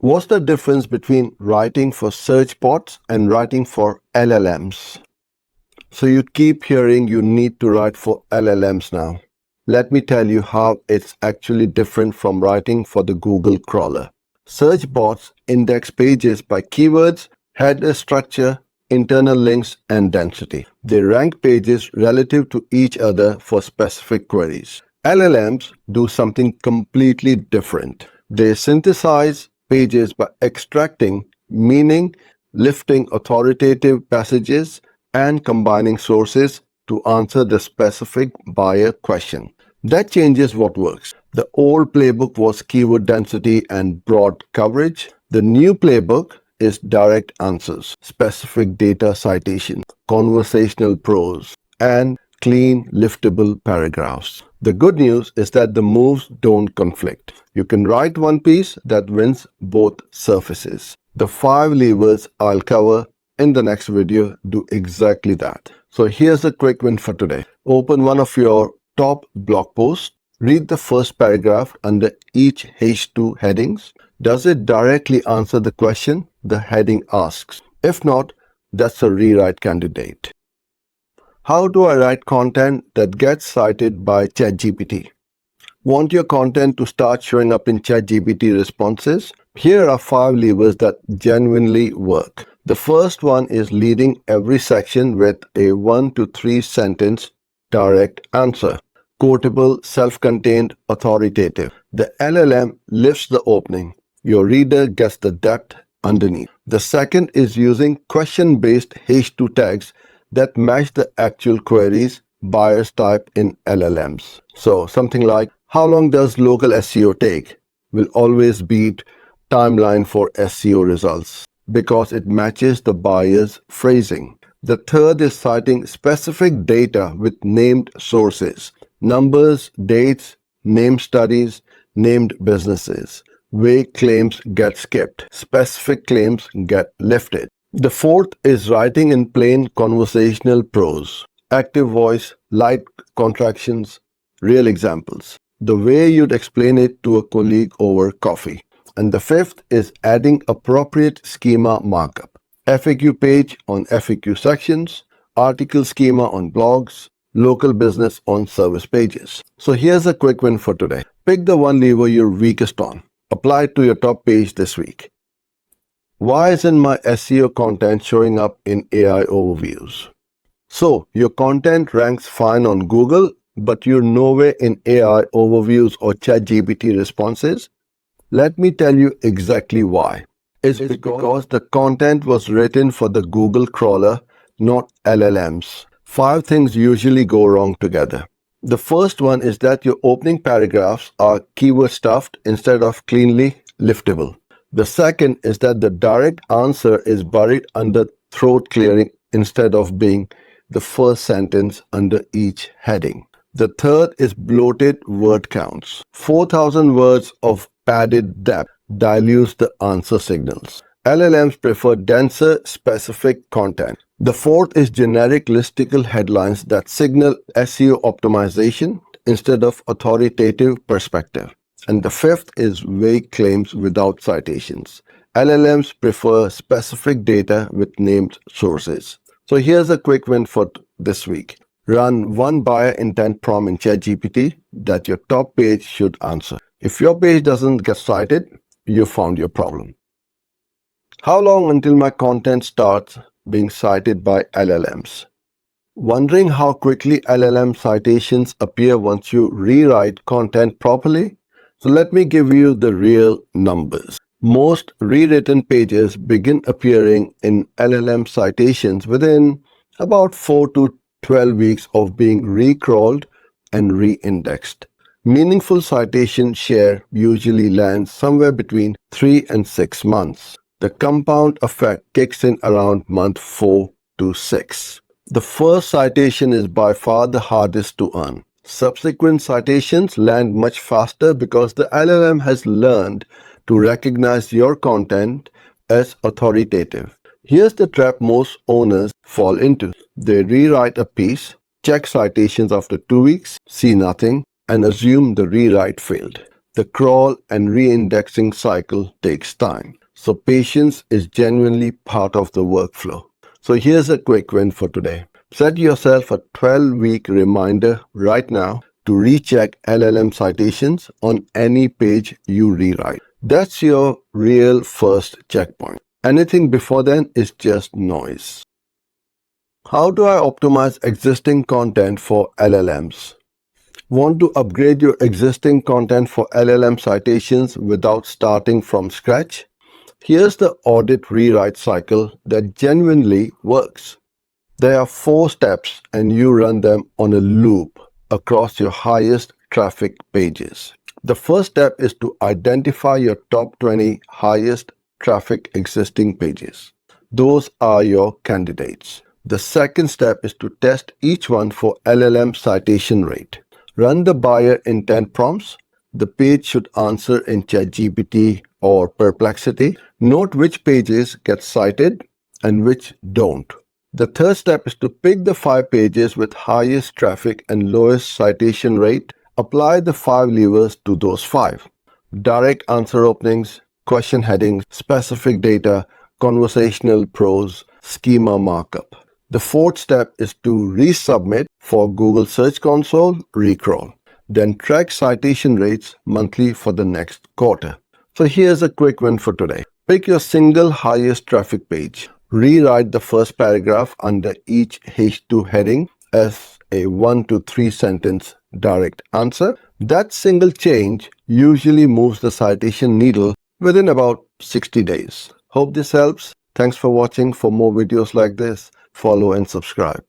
What's the difference between writing for search bots and writing for LLMs? So you keep hearing you need to write for LLMs now. Let me tell you how it's actually different from writing for the Google crawler. Search bots index pages by keywords, header structure, internal links, and density. They rank pages relative to each other for specific queries. LLMs do something completely different. They synthesize pages by extracting meaning, lifting authoritative passages, and combining sources to answer the specific buyer question. That changes what works. The old playbook was keyword density and broad coverage. The new playbook is direct answers, specific data citation, conversational prose, and clean, liftable paragraphs. The good news is that the moves don't conflict. You can write one piece that wins both surfaces. The 5 levers I'll cover in the next video do exactly that. So here's a quick win for today. Open one of your top blog posts. Read the first paragraph under each H2 headings. Does it directly answer the question the heading asks? If not, that's a rewrite candidate. How do I write content that gets cited by ChatGPT? Want your content to start showing up in ChatGPT responses? Here are 5 levers that genuinely work. The first one is leading every section with a 1 to 3 sentence direct answer. Quotable, self-contained, authoritative. The LLM lifts the opening. Your reader gets the depth underneath. The second is using question-based H2 tags that match the actual queries buyers type in LLMs. So something like, how long does local SEO take? Will always beat timeline for SEO results because it matches the buyer's phrasing. The third is citing specific data with named sources. Numbers, dates, named studies, named businesses. Vague claims get skipped. Specific claims get lifted. The fourth is writing in plain conversational prose. Active voice, light contractions, real examples. The way you'd explain it to a colleague over coffee. And the fifth is adding appropriate schema markup. FAQ page on FAQ sections, article schema on blogs, local business on service pages. So here's a quick win for today. Pick the one lever you're weakest on. Apply it to your top page this week. Why isn't my SEO content showing up in AI overviews? So your content ranks fine on Google, but you're nowhere in AI overviews or ChatGPT responses. Let me tell you exactly why. It's because the content was written for the Google crawler, not LLMs. 5 things usually go wrong together. The first one is that your opening paragraphs are keyword stuffed instead of cleanly liftable. The second is that the direct answer is buried under throat clearing instead of being the first sentence under each heading. The third is bloated word counts. 4,000 words of padded depth dilutes the answer signals. LLMs prefer denser, specific content. The fourth is generic listicle headlines that signal SEO optimization instead of authoritative perspective. And the fifth is vague claims without citations. LLMs prefer specific data with named sources. So here's a quick win for this week. Run one buyer intent prompt in ChatGPT that your top page should answer. If your page doesn't get cited, you found your problem. How long until my content starts being cited by LLMs? Wondering how quickly LLM citations appear once you rewrite content properly? So let me give you the real numbers. Most rewritten pages begin appearing in LLM citations within about 4 to 12 weeks of being recrawled and re-indexed. Meaningful citation share usually lands somewhere between 3 and 6 months. The compound effect kicks in around month 4 to 6. The first citation is by far the hardest to earn. Subsequent citations land much faster because the LLM has learned to recognize your content as authoritative. Here's the trap most owners fall into. They rewrite a piece, check citations after 2 weeks, see nothing, and assume the rewrite failed. The crawl and re-indexing cycle takes time. So patience is genuinely part of the workflow. So here's a quick win for today. Set yourself a 12-week reminder right now to recheck LLM citations on any page you rewrite. That's your real first checkpoint. Anything before then is just noise. How do I optimize existing content for LLMs? Want to upgrade your existing content for LLM citations without starting from scratch? Here's the audit rewrite cycle that genuinely works. There are 4 steps and you run them on a loop across your highest traffic pages. The first step is to identify your top 20 highest traffic existing pages. Those are your candidates. The second step is to test each one for LLM citation rate. Run the buyer intent prompts. The page should answer in ChatGPT or Perplexity. Note which pages get cited and which don't. The third step is to pick the 5 pages with highest traffic and lowest citation rate. Apply the 5 levers to those 5. Direct answer openings, question headings, specific data, conversational prose, schema markup. The fourth step is to resubmit for Google Search Console recrawl. Then track citation rates monthly for the next quarter. So here's a quick win for today. Pick your single highest traffic page. Rewrite the first paragraph under each H2 heading as a 1 to 3 sentence direct answer. That single change usually moves the citation needle within about 60 days. Hope this helps. Thanks for watching. For more videos like this, follow and subscribe.